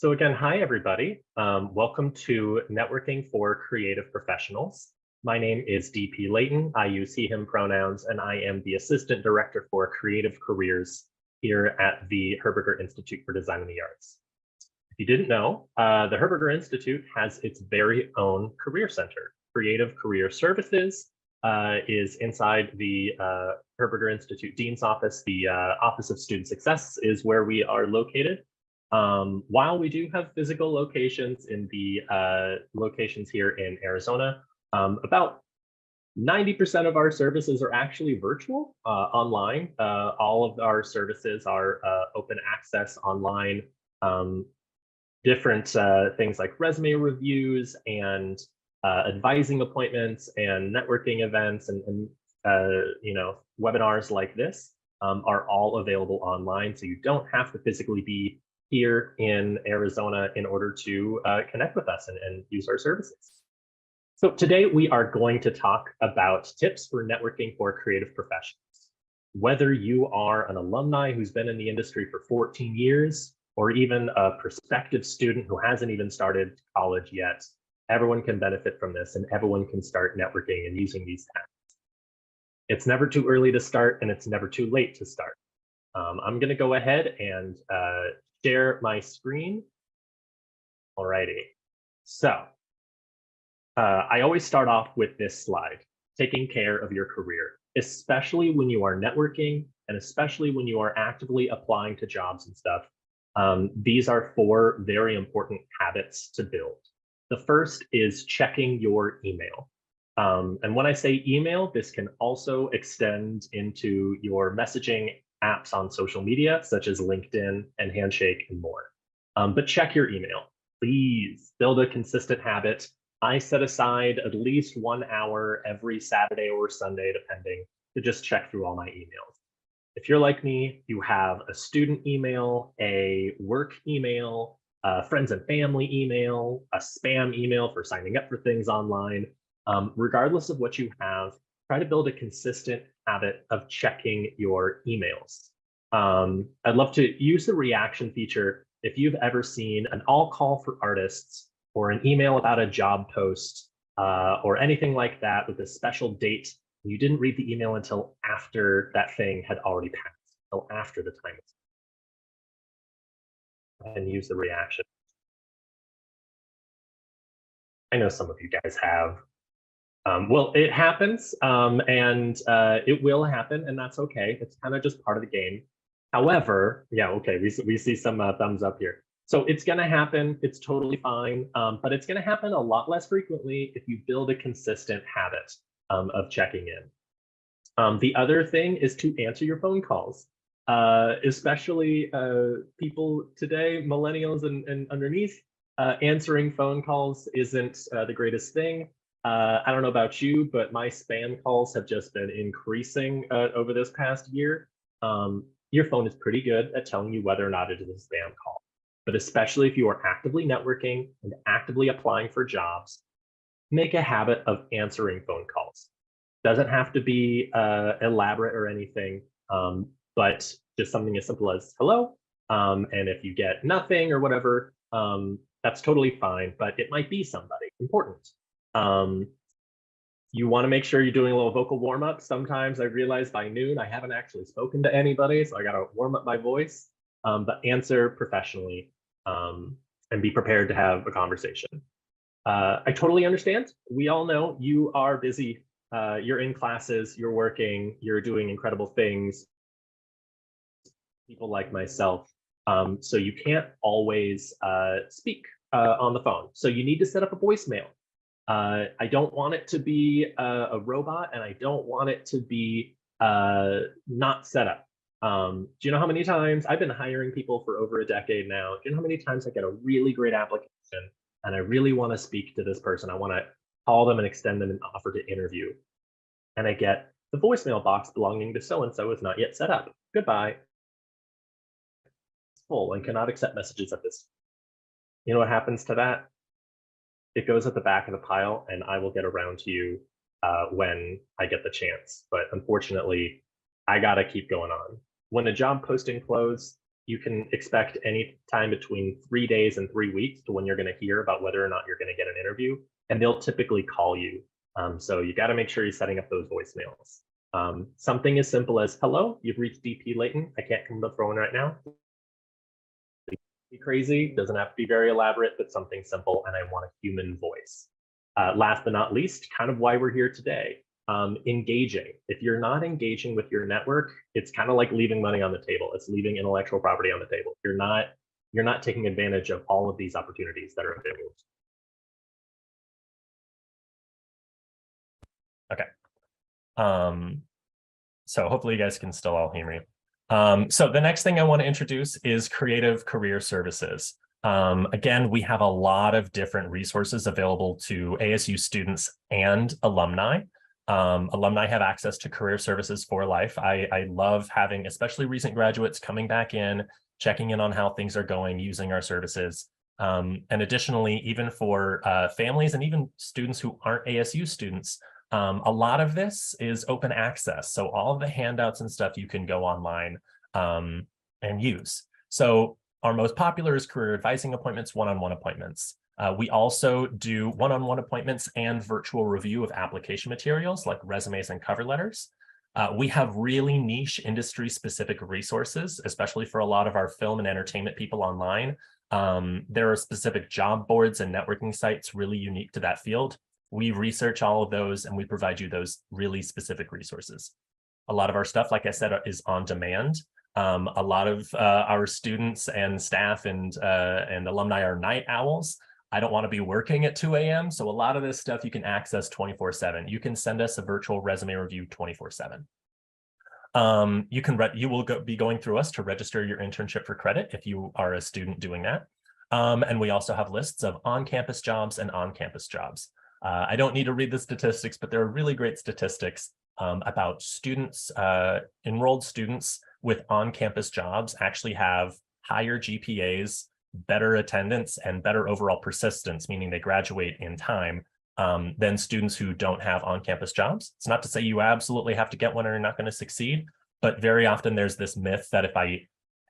So again, hi everybody. Welcome to Networking for Creative Professionals. My name is DP Layton. I use he, him pronouns, and I am the Assistant Director for Creative Careers here at the Herberger Institute for Design and the Arts. If you didn't know, the Herberger Institute has its very own career center. Creative Career Services is inside the Herberger Institute Dean's Office. The Office of Student Success is where we are located. While we do have physical locations in the locations here in Arizona, about 90% of our services are actually virtual, online. All of our services are open access online. Different things like resume reviews and advising appointments and networking events and webinars like this are all available online. So you don't have to physically be here in Arizona in order to connect with us and use our services. So today we are going to talk about tips for networking for creative professionals. Whether you are an alumni who's been in the industry for 14 years, or even a prospective student who hasn't even started college yet, everyone can benefit from this and everyone can start networking and using these tactics. It's never too early to start and it's never too late to start. I'm going to go ahead and share my screen. Alrighty. So I always start off with this slide, taking care of your career, especially when you are networking and especially when you are actively applying to jobs and stuff. These are 4 very important habits to build. The first is checking your email. And when I say email, this can also extend into your messaging apps on social media, such as LinkedIn and Handshake and more. But check your email. Please build a consistent habit. I set aside at least 1 hour every Saturday or Sunday, depending, to just check through all my emails. If you're like me, you have a student email, a work email, a friends and family email, a spam email for signing up for things online. Regardless of what you have, try to build a consistent habit of checking your emails. I'd love to use the reaction feature if you've ever seen an all call for artists or an email about a job post or anything like that with a special date. You didn't read the email until after that thing had already passed, until after the time. And use the reaction. I know some of you guys have. Well, it happens, and it will happen, and that's okay. It's kind of just part of the game. However, yeah, okay, we see some thumbs up here. So it's going to happen. It's totally fine, but it's going to happen a lot less frequently if you build a consistent habit of checking in. The other thing is to answer your phone calls, especially people today, millennials and underneath. Answering phone calls isn't the greatest thing. I don't know about you, but my spam calls have just been increasing over this past year. Your phone is pretty good at telling you whether or not it is a spam call. But especially if you are actively networking and actively applying for jobs, make a habit of answering phone calls. Doesn't have to be elaborate or anything, but just something as simple as hello. And if you get nothing or whatever, that's totally fine, but it might be somebody important. You want to make sure you're doing a little vocal warm up. Sometimes I realize by noon I haven't actually spoken to anybody, so I got to warm up my voice, but answer professionally and be prepared to have a conversation. I totally understand. We all know you are busy. You're in classes, you're working, you're doing incredible things. People like myself. So you can't always speak on the phone. So you need to set up a voicemail. I don't want it to be a robot, and I don't want it to be not set up. Do you know how many times I've been hiring people for over a decade now? Do you know how many times I get a really great application and I really want to speak to this person? I want to call them and extend them an offer to interview. And I get the voicemail box belonging to so-and-so is not yet set up. Goodbye. It's full and cannot accept messages at this. You know what happens to that? It goes at the back of the pile, and I will get around to you when I get the chance. But unfortunately, I got to keep going on. When a job posting closes, you can expect any time between 3 days and 3 weeks to when you're going to hear about whether or not you're going to get an interview, and they'll typically call you. So you got to make sure you're setting up those voicemails. Something as simple as, hello, you've reached DP Layton. I can't come to the phone right now. Be crazy, doesn't have to be very elaborate, but something simple, and I want a human voice. Last but not least, kind of why we're here today. Engaging. If you're not engaging with your network, it's kind of like leaving money on the table. It's leaving intellectual property on the table. You're not taking advantage of all of these opportunities that are available. Okay. So hopefully you guys can still all hear me. So the next thing I want to introduce is Creative Career Services. Again, we have a lot of different resources available to ASU students and alumni. Alumni have access to career services for life. I love having, especially recent graduates coming back in, checking in on how things are going, using our services. And additionally, even for families and even students who aren't ASU students, a lot of this is open access. So all of the handouts and stuff you can go online and use. So our most popular is career advising appointments, one-on-one appointments. We also do one-on-one appointments and virtual review of application materials like resumes and cover letters. We have really niche industry-specific resources, especially for a lot of our film and entertainment people online. There are specific job boards and networking sites really unique to that field. We research all of those and we provide you those really specific resources. A lot of our stuff, like I said, is on demand. A lot of our students and staff and alumni are night owls. I don't want to be working at 2 a.m. So a lot of this stuff you can access 24/7. You can send us a virtual resume review 24/7. You will be going through us to register your internship for credit if you are a student doing that. And we also have lists of on-campus jobs and on-campus jobs. I don't need to read the statistics, but there are really great statistics about students, enrolled students with on-campus jobs actually have higher GPAs, better attendance, and better overall persistence, meaning they graduate in time, than students who don't have on-campus jobs. It's not to say you absolutely have to get one or you're not going to succeed, but very often there's this myth that if I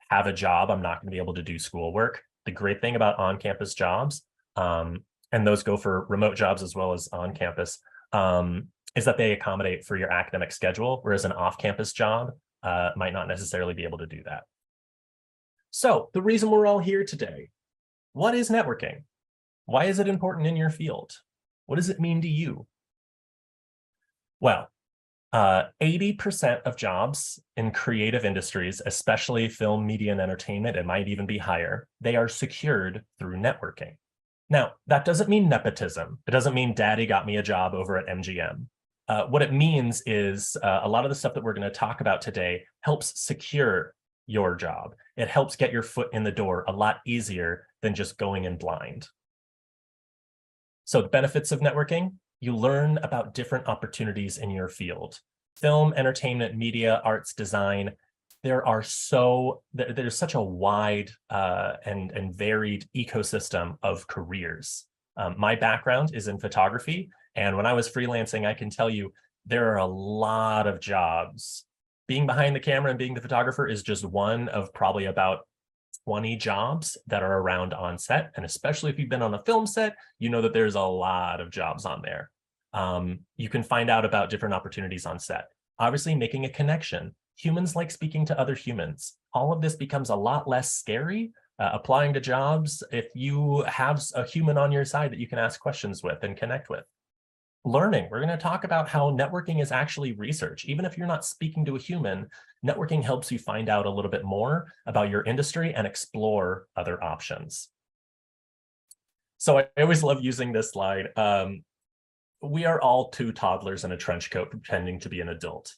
have a job, I'm not going to be able to do schoolwork. The great thing about on-campus jobs, and those go for remote jobs as well as on campus, is that they accommodate for your academic schedule, whereas an off-campus job might not necessarily be able to do that. So the reason we're all here today, what is networking? Why is it important in your field? What does it mean to you? Well, 80% of jobs in creative industries, especially film, media, and entertainment, it might even be higher, they are secured through networking. Now, that doesn't mean nepotism. It doesn't mean daddy got me a job over at MGM. What it means is a lot of the stuff that we're going to talk about today helps secure your job. It helps get your foot in the door a lot easier than just going in blind. So the benefits of networking, you learn about different opportunities in your field. Film, entertainment, media, arts, design. There's such a wide and varied ecosystem of careers. My background is in photography, and when I was freelancing, I can tell you there are a lot of jobs. Being behind the camera and being the photographer is just one of probably about 20 jobs that are around on set. And especially if you've been on a film set, you know that there's a lot of jobs on there. You can find out about different opportunities on set. Obviously, making a connection. Humans like speaking to other humans. All of this becomes a lot less scary applying to jobs if you have a human on your side that you can ask questions with and connect with. Learning, we're going to talk about how networking is actually research. Even if you're not speaking to a human, networking helps you find out a little bit more about your industry and explore other options. So I always love using this slide. We are all two toddlers in a trench coat pretending to be an adult.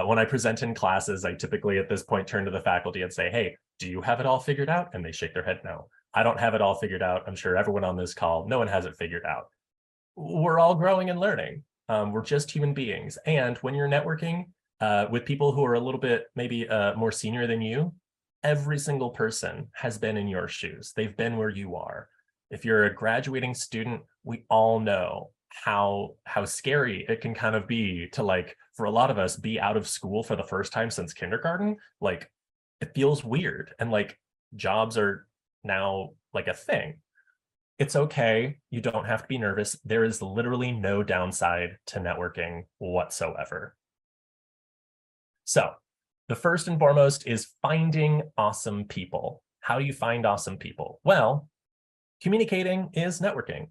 When I present in classes, I typically at this point turn to the faculty and say, hey, do you have it all figured out? And they shake their head no. I don't have it all figured out. I'm sure everyone on this call, no one has it figured out. We're all growing and learning. We're just human beings. And when you're networking with people who are a little bit maybe more senior than you, every single person has been in your shoes. They've been where you are. If you're a graduating student, we all know how scary it can kind of be to, like, for a lot of us, be out of school for the first time since kindergarten. Like, it feels weird, and like jobs are now like a thing. It's okay. You don't have to be nervous. There is literally no downside to networking whatsoever. So the first and foremost is finding awesome people. How do you find awesome people? Well, communicating is networking.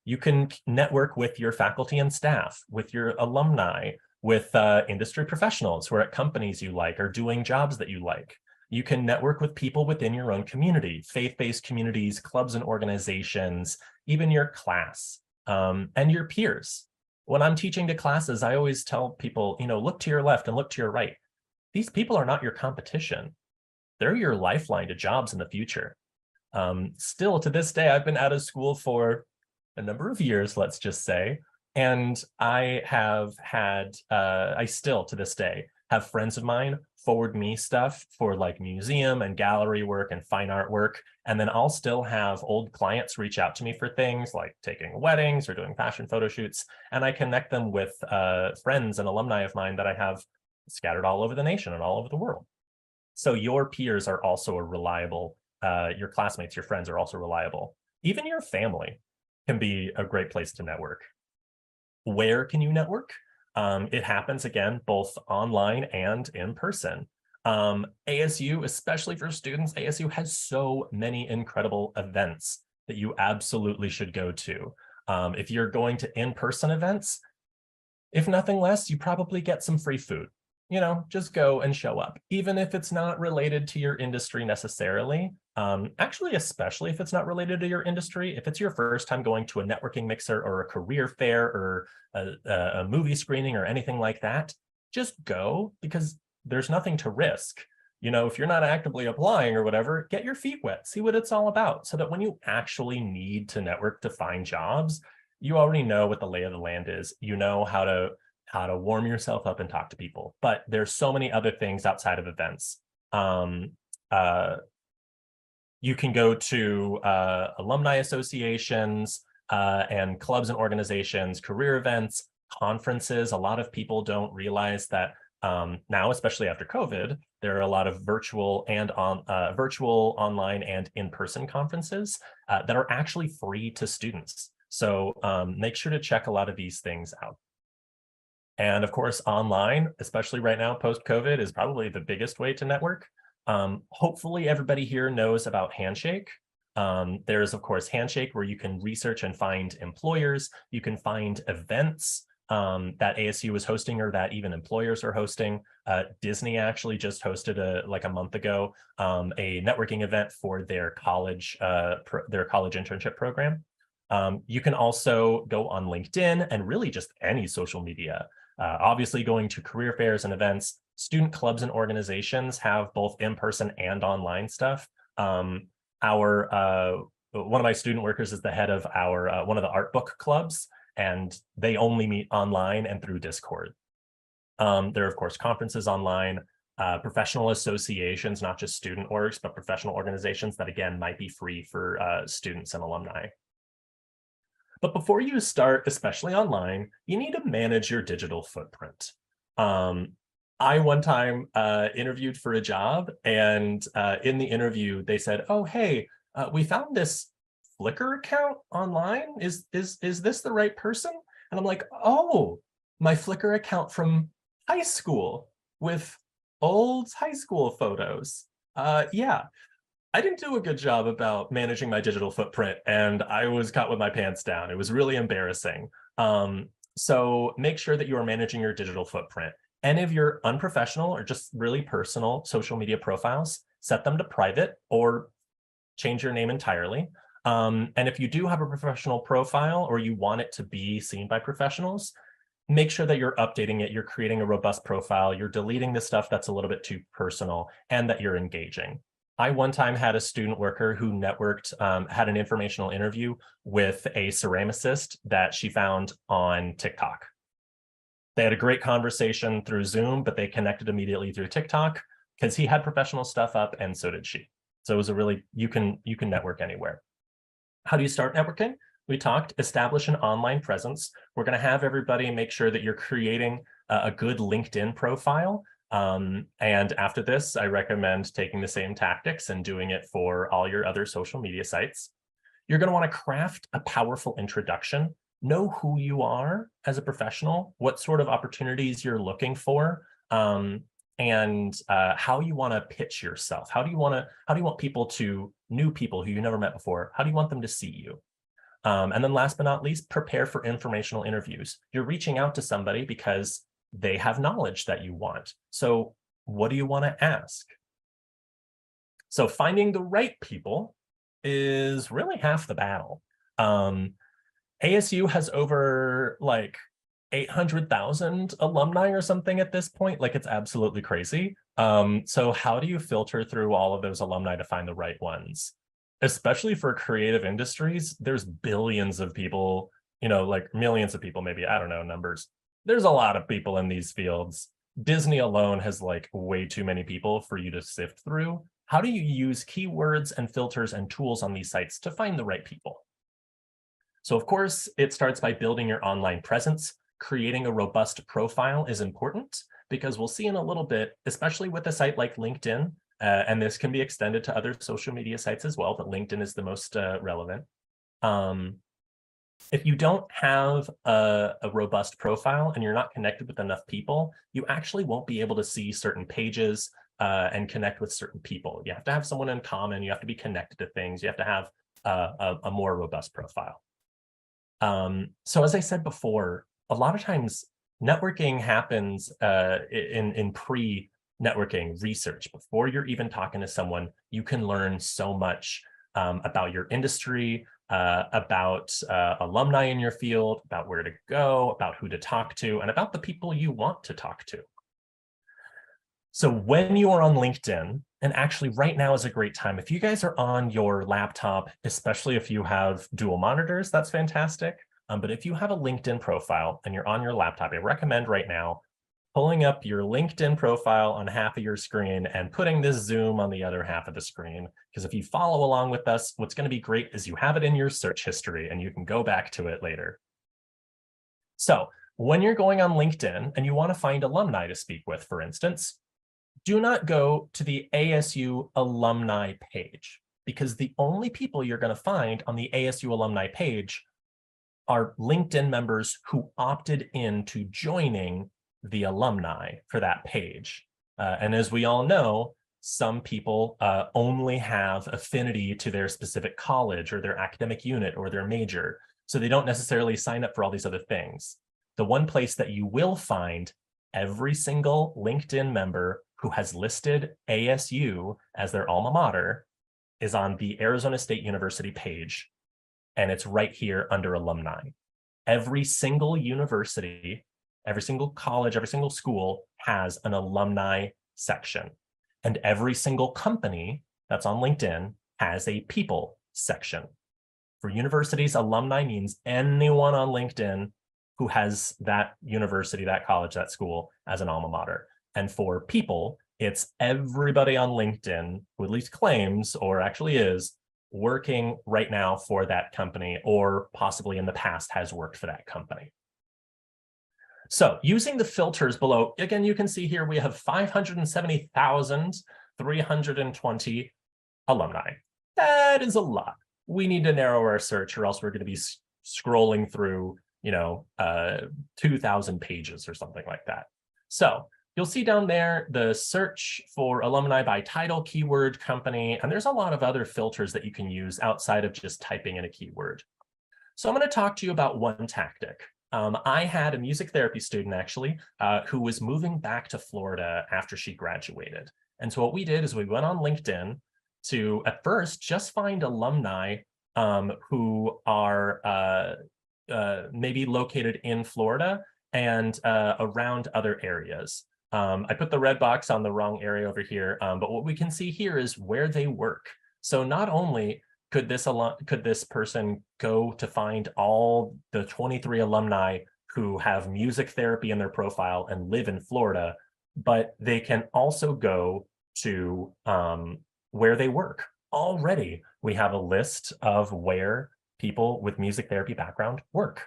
You can network with your faculty and staff, with your alumni, with industry professionals who are at companies you like or doing jobs that you like. You can network with people within your own community, faith-based communities, clubs and organizations, even your class, and your peers. When I'm teaching to classes, I always tell people, look to your left and look to your right. These people are not your competition. They're your lifeline to jobs in the future. Still to this day, I've been out of school for a number of years, let's just say, and I still to this day have friends of mine forward me stuff for like museum and gallery work and fine art work. And then I'll still have old clients reach out to me for things like taking weddings or doing fashion photo shoots. And I connect them with friends and alumni of mine that I have scattered all over the nation and all over the world. So your peers are also a reliable, your classmates, your friends are also reliable. Even your family can be a great place to network. Where can you network? It happens again, both online and in person. ASU, especially for students, ASU has so many incredible events that you absolutely should go to. If you're going to in-person events, if nothing less, you probably get some free food. Just go and show up, even if it's not related to your industry necessarily. Actually, especially if it's not related to your industry, if it's your first time going to a networking mixer or a career fair or a movie screening or anything like that, just go, because there's nothing to risk. If you're not actively applying or whatever, get your feet wet, see what it's all about, so that when you actually need to network to find jobs, you already know what the lay of the land is. You know how to warm yourself up and talk to people. But there's so many other things outside of events. You can go to alumni associations and clubs and organizations, career events, conferences. A lot of people don't realize that now, especially after COVID, there are a lot of virtual, online, and in-person conferences that are actually free to students. So make sure to check a lot of these things out. And of course, online, especially right now, post-COVID, is probably the biggest way to network. Hopefully everybody here knows about Handshake. There's, of course, Handshake, where you can research and find employers. You can find events that ASU is hosting or that even employers are hosting. Disney actually just hosted like a month ago, a networking event for their college internship program. You can also go on LinkedIn and really just any social media. Obviously, going to career fairs and events. Student clubs and organizations have both in-person and online stuff. One of my student workers is the head of one of the art book clubs, and they only meet online and through Discord. There are, of course, conferences online, professional associations, not just student orgs, but professional organizations that, again, might be free for students and alumni. But before you start, especially online, you need to manage your digital footprint. I one time interviewed for a job, and in the interview, they said, "Oh, hey, we found this Flickr account online. Is this the right person?" And I'm like, "Oh, my Flickr account from high school with old high school photos." Yeah. I didn't do a good job about managing my digital footprint, and I was caught with my pants down. It was really embarrassing. So make sure that you are managing your digital footprint. Any of your unprofessional or just really personal social media profiles, set them to private or change your name entirely. And if you do have a professional profile or you want it to be seen by professionals, make sure that you're updating it, you're creating a robust profile, you're deleting the stuff that's a little bit too personal, and that you're engaging. I one time had a student worker who networked, had an informational interview with a ceramicist that she found on TikTok. They had a great conversation through Zoom, but they connected immediately through TikTok because he had professional stuff up and so did she. So it was you can network anywhere. How do you start networking? We talked, establish an online presence. We're going to have everybody make sure that you're creating a good LinkedIn profile. And after this, I recommend taking the same tactics and doing it for all your other social media sites. You're going to want to craft a powerful introduction. Know who you are as a professional, what sort of opportunities you're looking for, and how you want to pitch yourself. How do you want people new people who you never met before, how do you want them to see you? And then last but not least, prepare for informational interviews. You're reaching out to somebody because they have knowledge that you want. So what do you want to ask? So finding the right people is really half the battle. ASU has over like 800,000 alumni or something at this point. Like, it's absolutely crazy. So how do you filter through all of those alumni to find the right ones? Especially for creative industries, there's billions of people, like millions of people, maybe, I don't know numbers. There's a lot of people in these fields. Disney alone has like way too many people for you to sift through. How do you use keywords and filters and tools on these sites to find the right people? So of course, it starts by building your online presence. Creating a robust profile is important because we'll see in a little bit, especially with a site like LinkedIn, and this can be extended to other social media sites as well, but LinkedIn is the most relevant. If you don't have a robust profile and you're not connected with enough people, you actually won't be able to see certain pages and connect with certain people. You have to have someone in common. You have to be connected to things. You have to have a more robust profile. So as I said before, a lot of times networking happens in pre-networking research. Before you're even talking to someone, you can learn so much about your industry, about alumni in your field, about where to go, about who to talk to, and about the people you want to talk to. So when you are on LinkedIn, and actually right now is a great time. If you guys are on your laptop, especially if you have dual monitors, that's fantastic. But if you have a LinkedIn profile and you're on your laptop, I recommend right now pulling up your LinkedIn profile on half of your screen and putting this Zoom on the other half of the screen. Because if you follow along with us, what's going to be great is you have it in your search history and you can go back to it later. So when you're going on LinkedIn and you want to find alumni to speak with, for instance, do not go to the ASU alumni page, because the only people you're going to find on the ASU alumni page are LinkedIn members who opted into joining the alumni for that page. And as we all know, some people only have affinity to their specific college or their academic unit or their major. So they don't necessarily sign up for all these other things. The one place that you will find every single LinkedIn member who has listed ASU as their alma mater is on the Arizona State University page. And it's right here under alumni. Every single university, every single college, every single school has an alumni section. And every single company that's on LinkedIn has a people section. For universities, alumni means anyone on LinkedIn who has that university, that college, that school as an alma mater. And for people, it's everybody on LinkedIn who at least claims or actually is working right now for that company, or possibly in the past has worked for that company. So using the filters below, again, you can see here we have 570,320 alumni. That is a lot. We need to narrow our search or else we're going to be scrolling through, 2,000 pages or something like that. So you'll see down there the search for alumni by title, keyword, company, and there's a lot of other filters that you can use outside of just typing in a keyword. So I'm going to talk to you about one tactic. I had a music therapy student actually who was moving back to Florida after she graduated. And so what we did is we went on LinkedIn to at first just find alumni who are maybe located in Florida and around other areas. I put the red box on the wrong area over here, but what we can see here is where they work. So not only could this person go to find all the 23 alumni who have music therapy in their profile and live in Florida, but they can also go to where they work. Already, we have a list of where people with music therapy background work.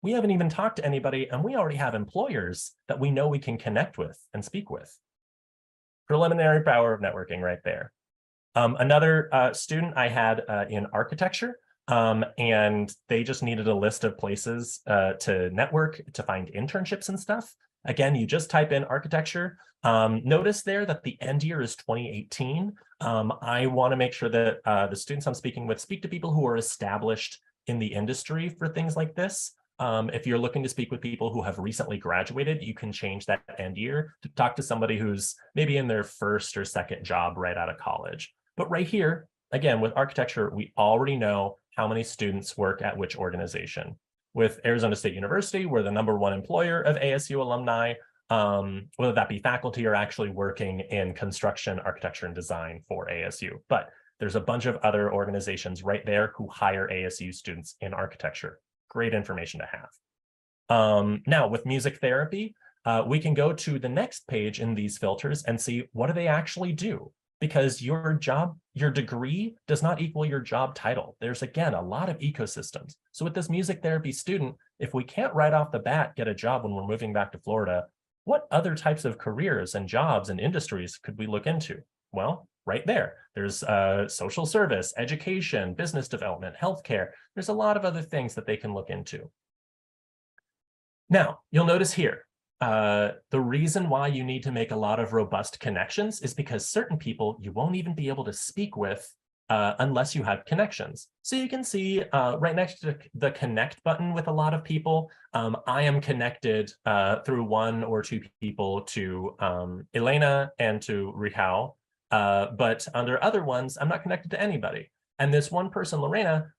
We haven't even talked to anybody, and we already have employers that we know we can connect with and speak with. Preliminary power of networking right there. Another student I had in architecture, and they just needed a list of places to network, to find internships and stuff. Again, you just type in architecture. Notice there that the end year is 2018. I want to make sure that the students I'm speaking with speak to people who are established in the industry for things like this. If you're looking to speak with people who have recently graduated, you can change that end year to talk to somebody who's maybe in their first or second job right out of college. But right here, again, with architecture, we already know how many students work at which organization. With Arizona State University, we're the #1 employer of ASU alumni, whether that be faculty or actually working in construction, architecture, and design for ASU. But there's a bunch of other organizations right there who hire ASU students in architecture. Great information to have. Now, with music therapy, we can go to the next page in these filters and see what do they actually do? Because your degree does not equal your job title. There's, again, a lot of ecosystems. So with this music therapy student, if we can't right off the bat get a job when we're moving back to Florida, what other types of careers and jobs and industries could we look into? Well, right there, there's social service, education, business development, healthcare. There's a lot of other things that they can look into. Now, you'll notice here, the reason why you need to make a lot of robust connections is because certain people you won't even be able to speak with unless you have connections. So you can see right next to the connect button with a lot of people, I am connected through 1 or 2 people to Elena and to Rihao, but under other ones, I'm not connected to anybody. And this one person, Lorena,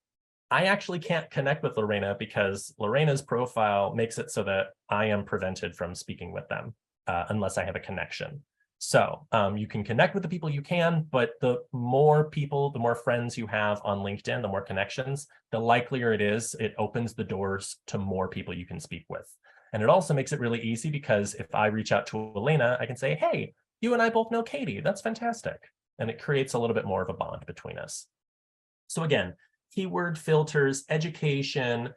I actually can't connect with Lorena because Lorena's profile makes it so that I am prevented from speaking with them unless I have a connection. So you can connect with the people you can, but the more people, the more friends you have on LinkedIn, the more connections, the likelier it is it opens the doors to more people you can speak with. And it also makes it really easy because if I reach out to Elena, I can say, hey, you and I both know Katie. That's fantastic. And it creates a little bit more of a bond between us. So again, keyword filters, education,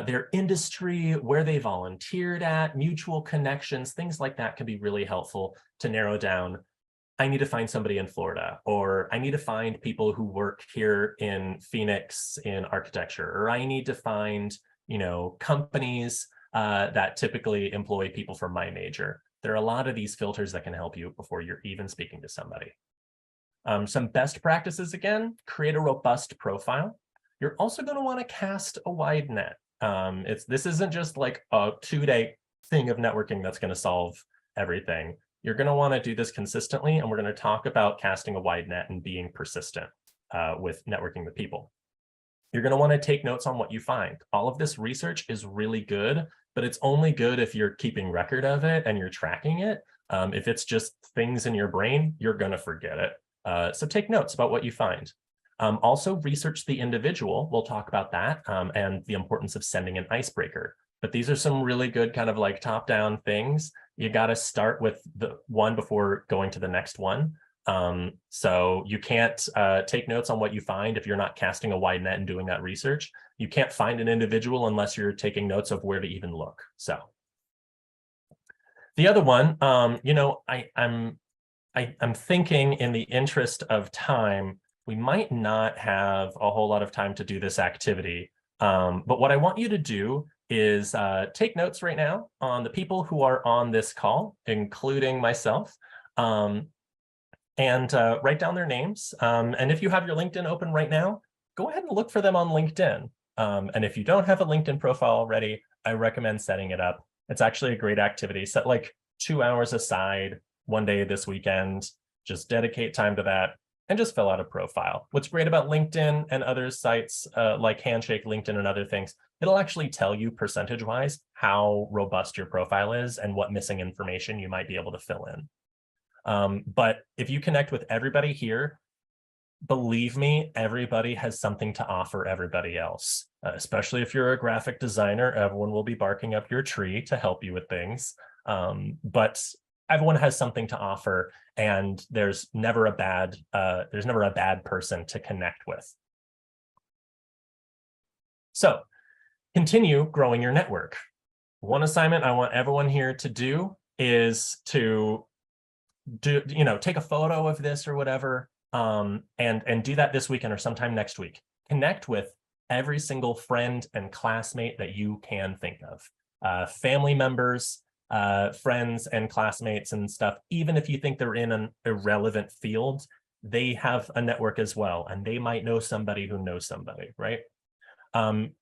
their industry, where they volunteered at, mutual connections, things like that can be really helpful to narrow down. I need to find somebody in Florida, or I need to find people who work here in Phoenix in architecture, or I need to find, companies that typically employ people from my major. There are a lot of these filters that can help you before you're even speaking to somebody. Some best practices, again, create a robust profile. You're also going to want to cast a wide net. This isn't just like a 2-day thing of networking that's going to solve everything. You're going to want to do this consistently, and we're going to talk about casting a wide net and being persistent with networking with people. You're going to want to take notes on what you find. All of this research is really good, but it's only good if you're keeping record of it and you're tracking it. If it's just things in your brain, you're going to forget it. So take notes about what you find. Also research the individual. We'll talk about that and the importance of sending an icebreaker. But these are some really good kind of like top-down things. You got to start with the one before going to the next one. So you can't take notes on what you find if you're not casting a wide net and doing that research. You can't find an individual unless you're taking notes of where to even look. So the other one, I'm thinking in the interest of time, we might not have a whole lot of time to do this activity. But what I want you to do is take notes right now on the people who are on this call, including myself, and write down their names. And if you have your LinkedIn open right now, go ahead and look for them on LinkedIn. And if you don't have a LinkedIn profile already, I recommend setting it up. It's actually a great activity. Set like 2 hours aside one day this weekend, just dedicate time to that and just fill out a profile. What's great about LinkedIn and other sites like Handshake, LinkedIn, and other things, it'll actually tell you percentage-wise how robust your profile is and what missing information you might be able to fill in. But if you connect with everybody here, believe me, everybody has something to offer everybody else, especially if you're a graphic designer. Everyone will be barking up your tree to help you with things. But everyone has something to offer, and there's never a bad person to connect with. So continue growing your network. One assignment I want everyone here to do is to take a photo of this or whatever, and do that this weekend or sometime next week. Connect with every single friend and classmate that you can think of, family members, friends and classmates and stuff. Even if you think they're in an irrelevant field, they have a network as well, and they might know somebody who knows somebody, right?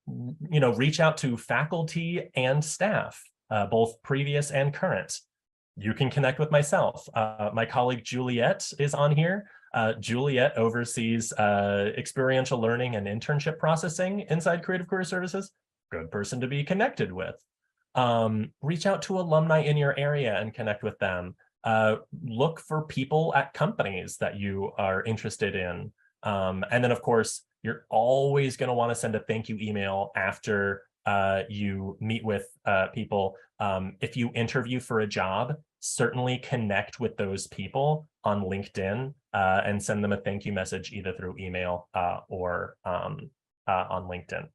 Reach out to faculty and staff, both previous and current. You can connect with myself. My colleague Juliet is on here. Juliet oversees experiential learning and internship processing inside Creative Career Services. Good person to be connected with. Reach out to alumni in your area and connect with them. Look for people at companies that you are interested in. And then, of course, you're always going to want to send a thank you email after you meet with people. If you interview for a job, certainly connect with those people on LinkedIn and send them a thank you message either through email or on LinkedIn.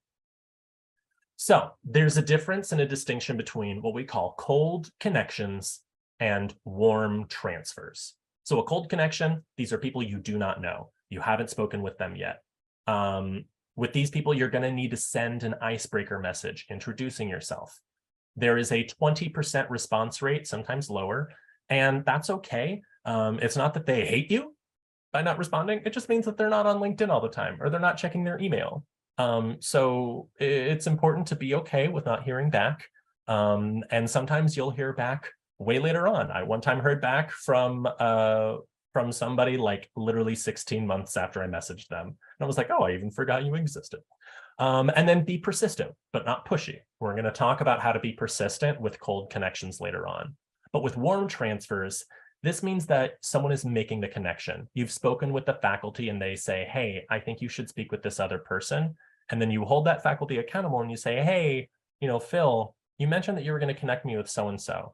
So there's a difference and a distinction between what we call cold connections and warm transfers. So a cold connection, these are people you do not know. You haven't spoken with them yet. With these people, you're going to need to send an icebreaker message introducing yourself. There is a 20% response rate, sometimes lower, and that's okay. It's not that they hate you by not responding. It just means that they're not on LinkedIn all the time, or they're not checking their email. So it's important to be okay with not hearing back. And sometimes you'll hear back way later on. I one time heard back from somebody like literally 16 months after I messaged them. And I was like, oh, I even forgot you existed. And then be persistent, but not pushy. We're going to talk about how to be persistent with cold connections later on. But with warm transfers, this means that someone is making the connection. You've spoken with the faculty and they say, hey, I think you should speak with this other person. And then you hold that faculty accountable and you say, hey, Phil, you mentioned that you were going to connect me with so-and-so.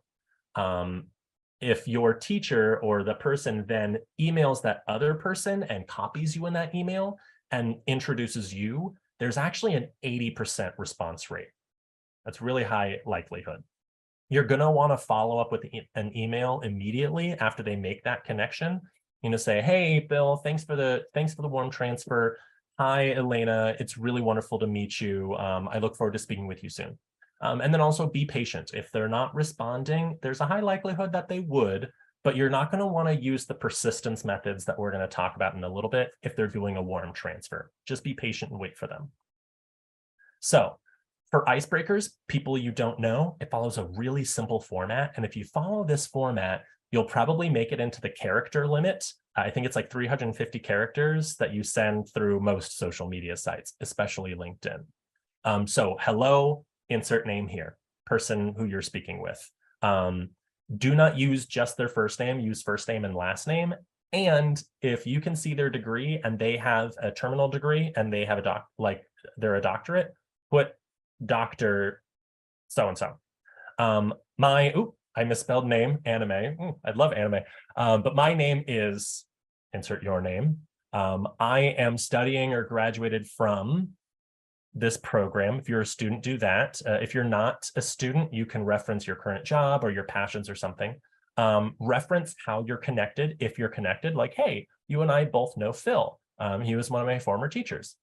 If your teacher or the person then emails that other person and copies you in that email and introduces you, there's actually an 80% response rate. That's really high likelihood. You're going to want to follow up with an email immediately after they make that connection. Say, hey, Bill, thanks for the warm transfer. Hi, Elena. It's really wonderful to meet you. I look forward to speaking with you soon. And then also be patient. If they're not responding, there's a high likelihood that they would, but you're not going to want to use the persistence methods that we're going to talk about in a little bit if they're doing a warm transfer. Just be patient and wait for them. So for icebreakers, people you don't know, it follows a really simple format. And if you follow this format, you'll probably make it into the character limit. I think it's like 350 characters that you send through most social media sites, especially LinkedIn. So hello, insert name here, person who you're speaking with. Do not use just their first name, use first name and last name. And if you can see their degree and they have a terminal degree and they have they're a doctorate, put Dr. So-and-so. I misspelled name, anime. I'd love anime. But my name is, insert your name. I am studying or graduated from this program. If you're a student, do that. If you're not a student, you can reference your current job or your passions or something. Reference how you're connected. If you're connected, like, hey, you and I both know Phil. He was one of my former teachers.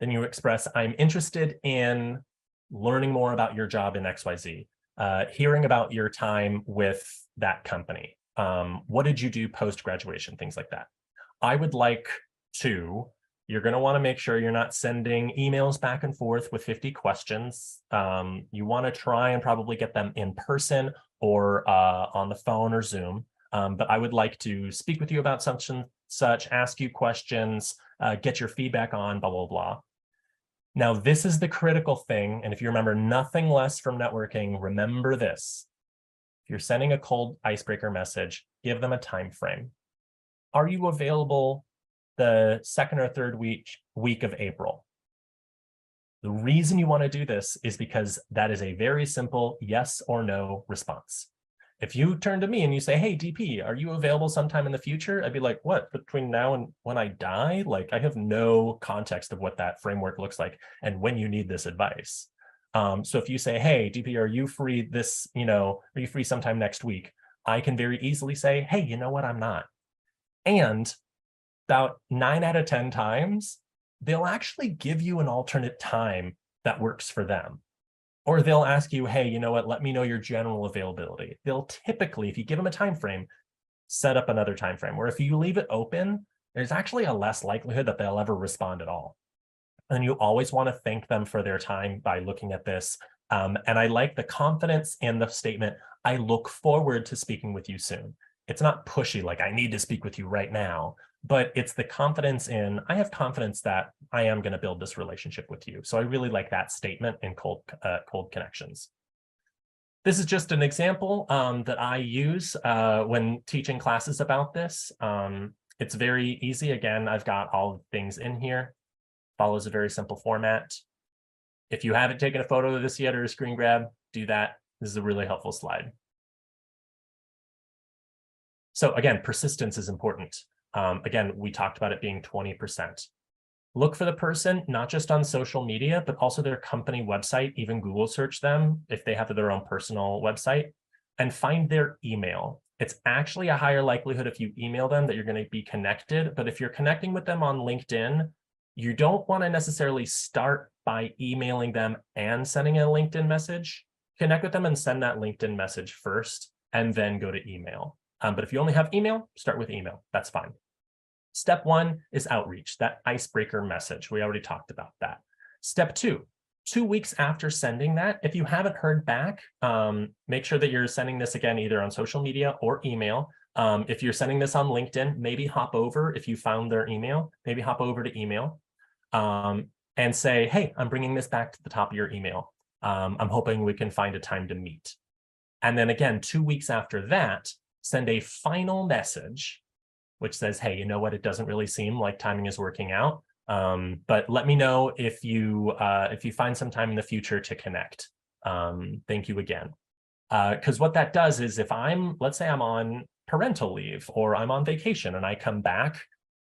Then you express, I'm interested in learning more about your job in XYZ, hearing about your time with that company. What did you do post-graduation? Things like that. I would like to, you're going to want to make sure you're not sending emails back and forth with 50 questions. You want to try and probably get them in person or on the phone or Zoom. But I would like to speak with you about such and such, ask you questions, get your feedback on blah, blah, blah. Now, this is the critical thing. And if you remember nothing less from networking, remember this. If you're sending a cold icebreaker message, give them a time frame. Are you available the second or third week of April? The reason you want to do this is because that is a very simple yes or no response. If you turn to me and you say, hey, DP, are you available sometime in the future? I'd be like, what, between now and when I die? Like, I have no context of what that framework looks like and when you need this advice. So if you say, hey, DP, are you free are you free sometime next week? I can very easily say, hey, you know what, I'm not. And about 9 out of 10 times, they'll actually give you an alternate time that works for them. Or they'll ask you, hey, you know what, let me know your general availability. They'll typically, if you give them a time frame, set up another time frame. Where if you leave it open, there's actually a less likelihood that they'll ever respond at all. And you always want to thank them for their time by looking at this. And I like the confidence in the statement, I look forward to speaking with you soon. It's not pushy, like I need to speak with you right now, but it's the confidence in, I have confidence that I am going to build this relationship with you. So I really like that statement in cold connections. This is just an example that I use when teaching classes about this. It's very easy. Again, I've got all the things in here. Follows a very simple format. If you haven't taken a photo of this yet or a screen grab, do that. This is a really helpful slide. So again, persistence is important. Again, we talked about it being 20%. Look for the person, not just on social media, but also their company website, even Google search them if they have their own personal website, and find their email. It's actually a higher likelihood if you email them that you're going to be connected. But if you're connecting with them on LinkedIn, you don't want to necessarily start by emailing them and sending a LinkedIn message. Connect with them and send that LinkedIn message first, and then go to email. But if you only have email, start with email. That's fine. Step 1 is outreach, that icebreaker message. We already talked about that. Step 2, 2 weeks after sending that, if you haven't heard back, make sure that you're sending this again, either on social media or email. If you're sending this on LinkedIn, maybe hop over, if you found their email, maybe hop over to email and say, hey, I'm bringing this back to the top of your email. I'm hoping we can find a time to meet. And then again, 2 weeks after that, send a final message which says, hey, you know what, it doesn't really seem like timing is working out, but let me know if you find some time in the future to connect. Thank you again. Because what that does is if let's say I'm on parental leave or I'm on vacation and I come back,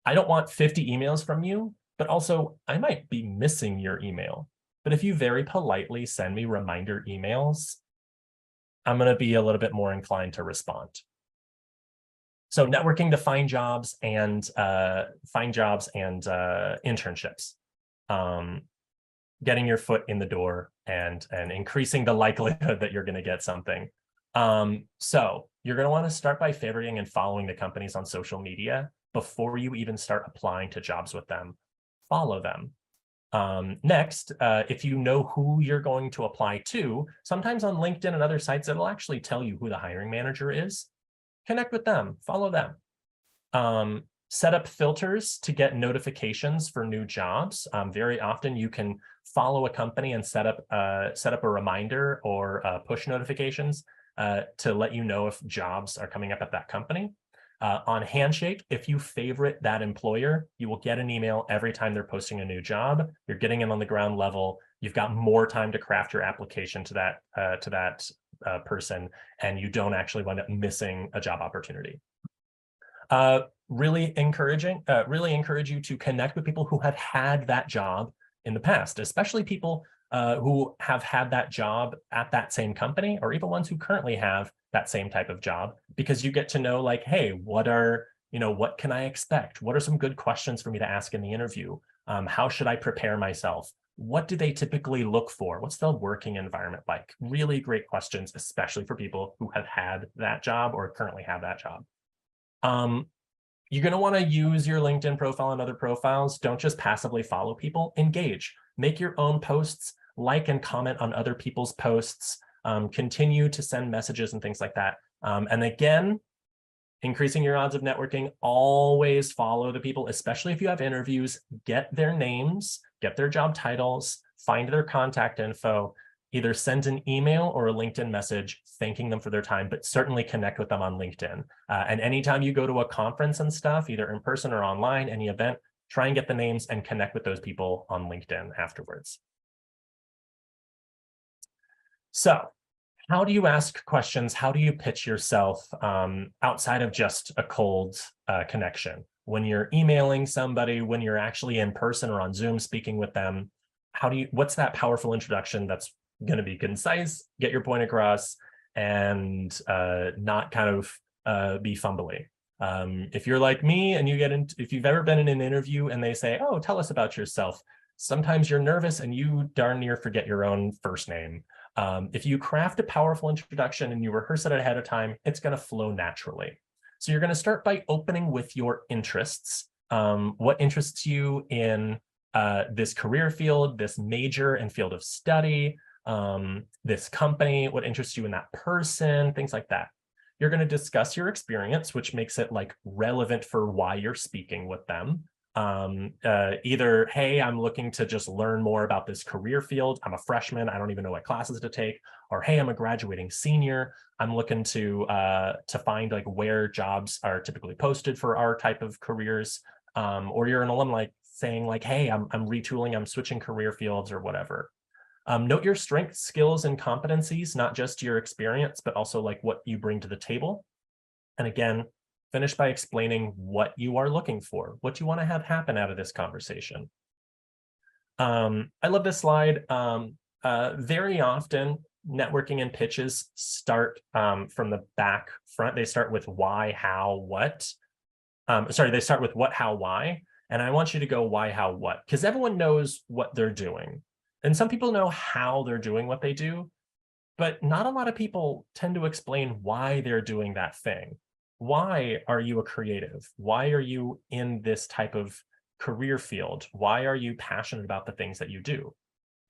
I don't want 50 emails from you, but also I might be missing your email. But if you very politely send me reminder emails, I'm going to be a little bit more inclined to respond. So networking to find jobs and internships, getting your foot in the door and increasing the likelihood that you're going to get something. So you're going to want to start by favoriting and following the companies on social media before you even start applying to jobs with them. Follow them. Next, if you know who you're going to apply to, sometimes on LinkedIn and other sites, it'll actually tell you who the hiring manager is. Connect with them, follow them. Set up filters to get notifications for new jobs. Very often you can follow a company and set up a reminder or push notifications to let you know if jobs are coming up at that company. On Handshake, if you favorite that employer, you will get an email every time they're posting a new job. You're getting in on the ground level. You've got more time to craft your application to that person, and you don't actually wind up missing a job opportunity. Really encourage you to connect with people who have had that job in the past, especially people who have had that job at that same company, or even ones who currently have that same type of job, because you get to know, like, hey, what can I expect? What are some good questions for me to ask in the interview? How should I prepare myself? What do they typically look for? What's the working environment like? Really great questions, especially for people who have had that job or currently have that job. You're going to want to use your LinkedIn profile and other profiles. Don't just passively follow people. Engage. Make your own posts, like and comment on other people's posts. Continue to send messages and things like that. And again, increasing your odds of networking, always follow the people, especially if you have interviews. Get their names, get their job titles, find their contact info, either send an email or a LinkedIn message thanking them for their time, but certainly connect with them on LinkedIn. And anytime you go to a conference and stuff, either in person or online, any event, try and get the names and connect with those people on LinkedIn afterwards. So how do you ask questions? How do you pitch yourself outside of just a cold connection? When you're emailing somebody, when you're actually in person or on Zoom speaking with them, what's that powerful introduction that's going to be concise, get your point across, and not kind of be fumbly. If you're like me and if you've ever been in an interview and they say, oh, tell us about yourself, sometimes you're nervous and you darn near forget your own first name. If you craft a powerful introduction and you rehearse it ahead of time, it's going to flow naturally. So you're going to start by opening with your interests. What interests you in this career field, this major and field of study, this company, what interests you in that person, things like that. You're going to discuss your experience, which makes it like relevant for why you're speaking with them. Either, hey, I'm looking to just learn more about this career field. I'm a freshman. I don't even know what classes to take. Or, hey, I'm a graduating senior. I'm looking to find like where jobs are typically posted for our type of careers. Or you're an alumni saying like, hey, I'm retooling, I'm switching career fields or whatever. Note your strengths, skills, and competencies, not just your experience, but also like what you bring to the table. And again, finish by explaining what you are looking for, what you want to have happen out of this conversation. I love this slide. Very often, networking and pitches start from the back front. They start with why, how, what. They start with what, how, why. And I want you to go why, how, what, because everyone knows what they're doing. And some people know how they're doing what they do, but not a lot of people tend to explain why they're doing that thing. Why are you a creative? Why are you in this type of career field? Why are you passionate about the things that you do?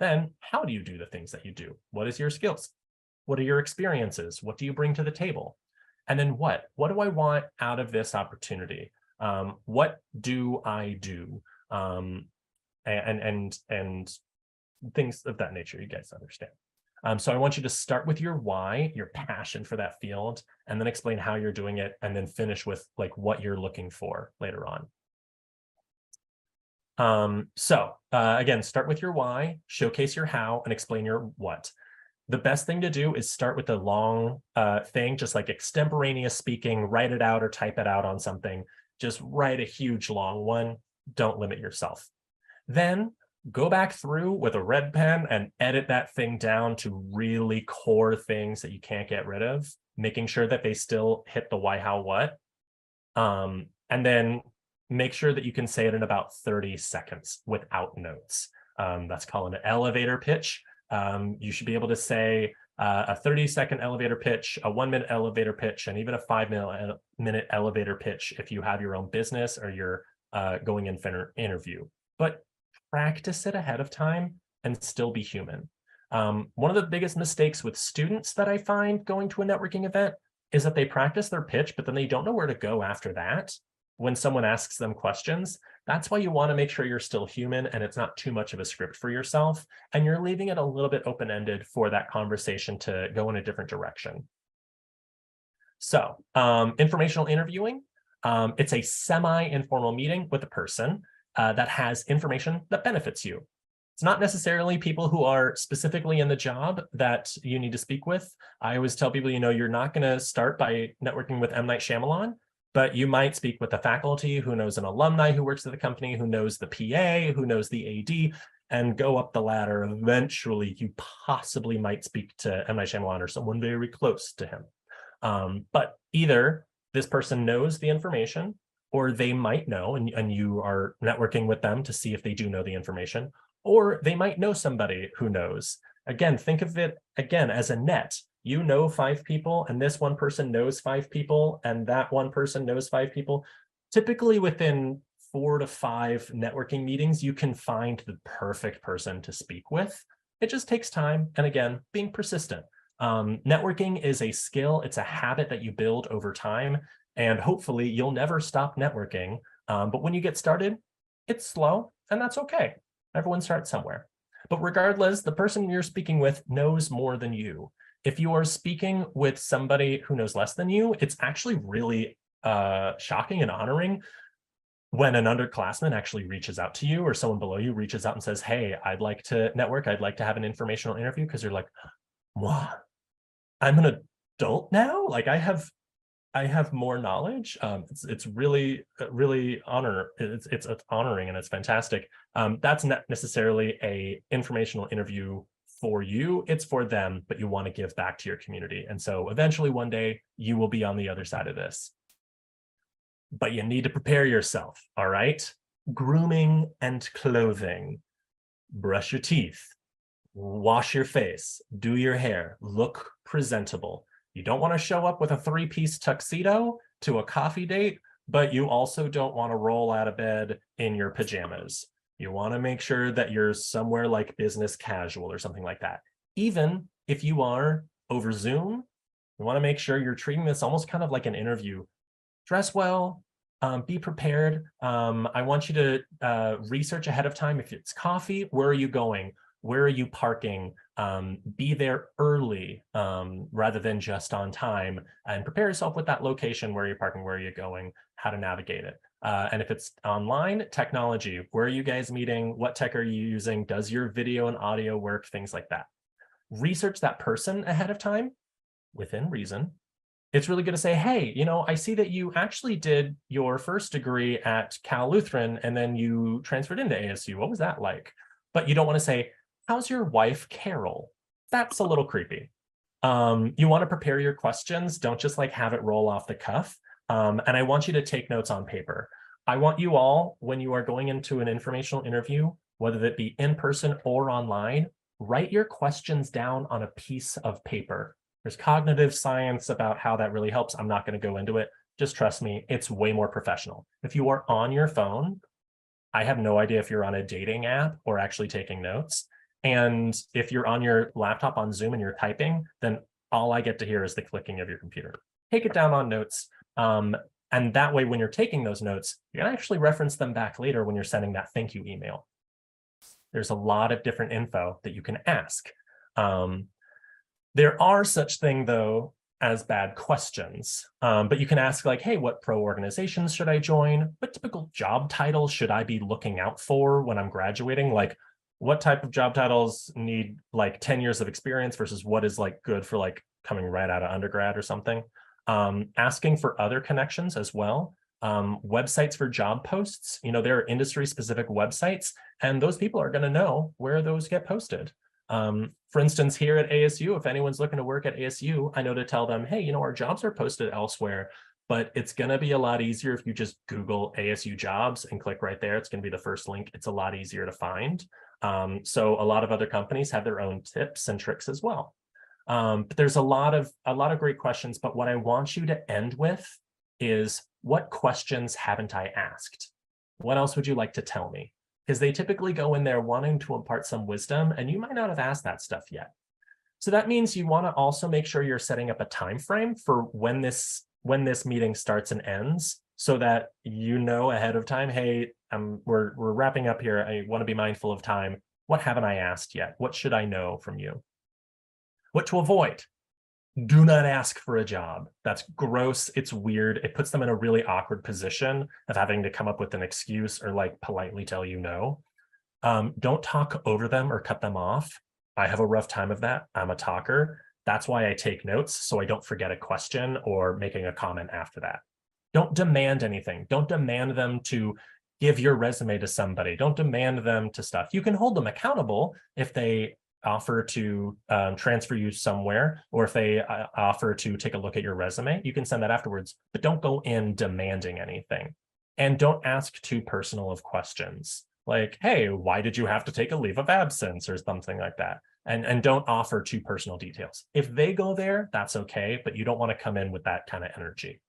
Then how do you do the things that you do? What is your skills? What are your experiences? What do you bring to the table? And then what? What do I want out of this opportunity? What do I do? And things of that nature, you guys understand. So I want you to start with your why, your passion for that field, and then explain how you're doing it, and then finish with like what you're looking for later on. Again, start with your why, showcase your how, and explain your what. The best thing to do is start with a long thing, just like extemporaneous speaking, write it out or type it out on something. Just write a huge long one. Don't limit yourself. Then go back through with a red pen and edit that thing down to really core things that you can't get rid of, making sure that they still hit the why, how, what. And then make sure that you can say it in about 30 seconds without notes. That's called an elevator pitch. You should be able to say a 30-second elevator pitch, a 1-minute elevator pitch, and even a 5-minute elevator pitch if you have your own business or you're going in for an interview. But practice it ahead of time and still be human. One of the biggest mistakes with students that I find going to a networking event is that they practice their pitch, but then they don't know where to go after that when someone asks them questions. That's why you want to make sure you're still human and it's not too much of a script for yourself, and you're leaving it a little bit open-ended for that conversation to go in a different direction. So informational interviewing, it's a semi-informal meeting with a person that has information that benefits you. It's not necessarily people who are specifically in the job that you need to speak with. I always tell people, you're not going to start by networking with M. Night Shyamalan, but you might speak with the faculty who knows an alumni who works at the company, who knows the PA, who knows the AD, and go up the ladder. Eventually, you possibly might speak to M. Night Shyamalan or someone very close to him. But either this person knows the information, or they might know, and you are networking with them to see if they do know the information, or they might know somebody who knows. Again, think of it again as a net. You know 5 people, and this one person knows 5 people, and that one person knows 5 people. Typically within 4 to 5 networking meetings, you can find the perfect person to speak with. It just takes time, and again, being persistent. Networking is a skill. It's a habit that you build over time. And hopefully you'll never stop networking. But when you get started, it's slow, and that's okay. Everyone starts somewhere. But regardless, the person you're speaking with knows more than you. If you are speaking with somebody who knows less than you, it's actually really shocking and honoring when an underclassman actually reaches out to you, or someone below you reaches out and says, hey, I'd like to network. I'd like to have an informational interview, because you're like, wow, I'm an adult now? Like I have more knowledge. It's really it's honoring, and it's fantastic. That's not necessarily a informational interview for you, it's for them, but you want to give back to your community. And so eventually one day you will be on the other side of this. But you need to prepare yourself, all right? Grooming and clothing. Brush your teeth, wash your face, do your hair, look presentable. You don't want to show up with a 3-piece tuxedo to a coffee date, but you also don't want to roll out of bed in your pajamas. You want to make sure that you're somewhere like business casual or something like that. Even if you are over Zoom, you want to make sure you're treating this almost kind of like an interview. Dress well, be prepared. I want you to research ahead of time. If it's coffee, where are you going? Where are you parking? Be there early rather than just on time, and prepare yourself with that location, where you're parking, where are you going, how to navigate it. And if it's online, technology, where are you guys meeting? What tech are you using? Does your video and audio work? Things like that. Research that person ahead of time within reason. It's really good to say, hey, you know, I see that you actually did your first degree at Cal Lutheran and then you transferred into ASU. What was that like? But you don't want to say, how's your wife, Carol? That's a little creepy. You want to prepare your questions. Don't just like have it roll off the cuff. And I want you to take notes on paper. I want you all, when you are going into an informational interview, whether that be in person or online, write your questions down on a piece of paper. There's cognitive science about how that really helps. I'm not going to go into it. Just trust me, it's way more professional. If you are on your phone, I have no idea if you're on a dating app or actually taking notes. And if you're on your laptop on Zoom and you're typing, then all I get to hear is the clicking of your computer. Take it down on notes. And that way, when you're taking those notes, you can actually reference them back later when you're sending that thank you email. There's a lot of different info that you can ask. There are such thing, though, as bad questions, but you can ask like, hey, what pro organizations should I join? What typical job titles should I be looking out for when I'm graduating? Like, what type of job titles need like 10 years of experience versus what is like good for like coming right out of undergrad or something? Asking for other connections as well. Websites for job posts, you know, there are industry specific websites, and those people are going to know where those get posted. For instance, here at ASU, if anyone's looking to work at ASU, I know to tell them, hey, you know, our jobs are posted elsewhere, but it's going to be a lot easier if you just Google ASU jobs and click right there. It's going to be the first link. It's a lot easier to find. So a lot of other companies have their own tips and tricks as well. But there's a lot of great questions, but what I want you to end with is, what questions haven't I asked? What else would you like to tell me? Because they typically go in there wanting to impart some wisdom, and you might not have asked that stuff yet. So that means you want to also make sure you're setting up a time frame for when this meeting starts and ends, so that you know ahead of time, hey, we're wrapping up here. I want to be mindful of time. What haven't I asked yet? What should I know from you? What to avoid? Do not ask for a job. That's gross. It's weird. It puts them in a really awkward position of having to come up with an excuse or like politely tell you no. Don't talk over them or cut them off. I have a rough time of that. I'm a talker. That's why I take notes, so I don't forget a question or making a comment after that. Don't demand anything. Don't demand them to give your resume to somebody. Don't demand them to stuff. You can hold them accountable if they offer to transfer you somewhere, or if they offer to take a look at your resume, you can send that afterwards, but don't go in demanding anything. And don't ask too personal of questions like, hey, why did you have to take a leave of absence or something like that? And don't offer too personal details. If they go there, that's okay, but you don't want to come in with that kind of energy.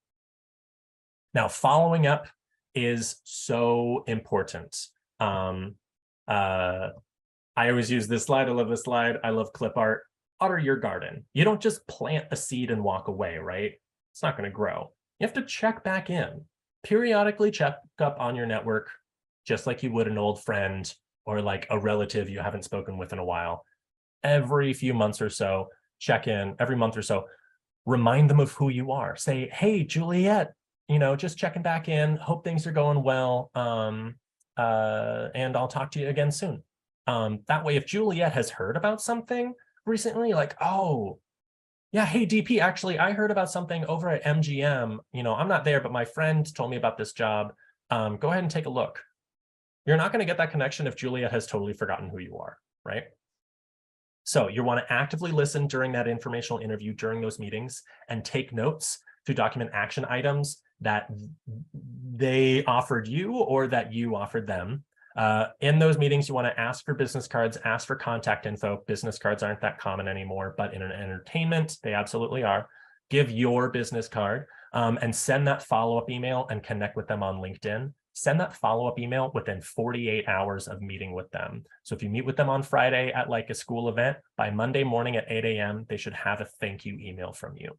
Now, following up is so important. I always use this slide. I love this slide. I love clip art. Water your garden. You don't just plant a seed and walk away, right? It's not going to grow. You have to check back in. Periodically check up on your network, just like you would an old friend or like a relative you haven't spoken with in a while. Every few months or so, check in. Every month or so, remind them of who you are. Say, hey, Juliet, you know, just checking back in. Hope things are going well. And I'll talk to you again soon. That way, if Juliet has heard about something recently, like, oh, yeah, hey, DP, actually, I heard about something over at MGM. You know, I'm not there, but my friend told me about this job. Go ahead and take a look. You're not going to get that connection if Juliet has totally forgotten who you are, right? So you want to actively listen during that informational interview, during those meetings, and take notes to document action items that they offered you or that you offered them. In those meetings, you want to ask for business cards, ask for contact info. Business cards aren't that common anymore, but in an entertainment, they absolutely are. Give your business card and send that follow-up email and connect with them on LinkedIn. Send that follow-up email within 48 hours of meeting with them. So if you meet with them on Friday at like a school event, by Monday morning at 8 a.m., they should have a thank you email from you.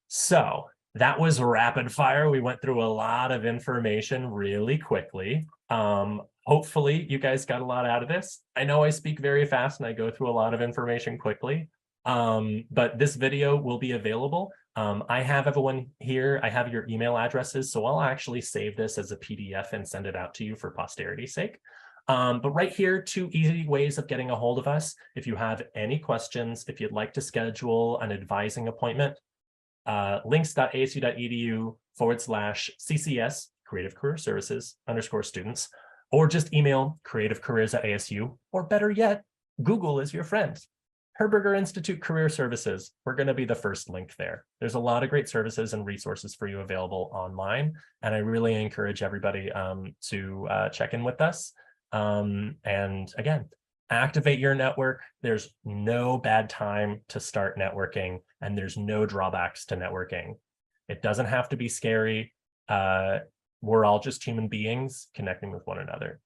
So that was rapid fire. We went through a lot of information really quickly. Hopefully you guys got a lot out of this. I know I speak very fast and I go through a lot of information quickly, but this video will be available. I have everyone here. I have your email addresses, so I'll actually save this as a PDF and send it out to you for posterity's sake. But right here, 2 easy ways of getting a hold of us. If you have any questions, if you'd like to schedule an advising appointment, links.asu.edu/CCS, Creative Career Services _students, or just email creativecareers@asu, or better yet, Google is your friend. Herberger Institute Career Services, we're going to be the first link there. There's a lot of great services and resources for you available online, and I really encourage everybody to check in with us. And again, activate your network. There's no bad time to start networking, and there's no drawbacks to networking. It doesn't have to be scary. We're all just human beings connecting with one another.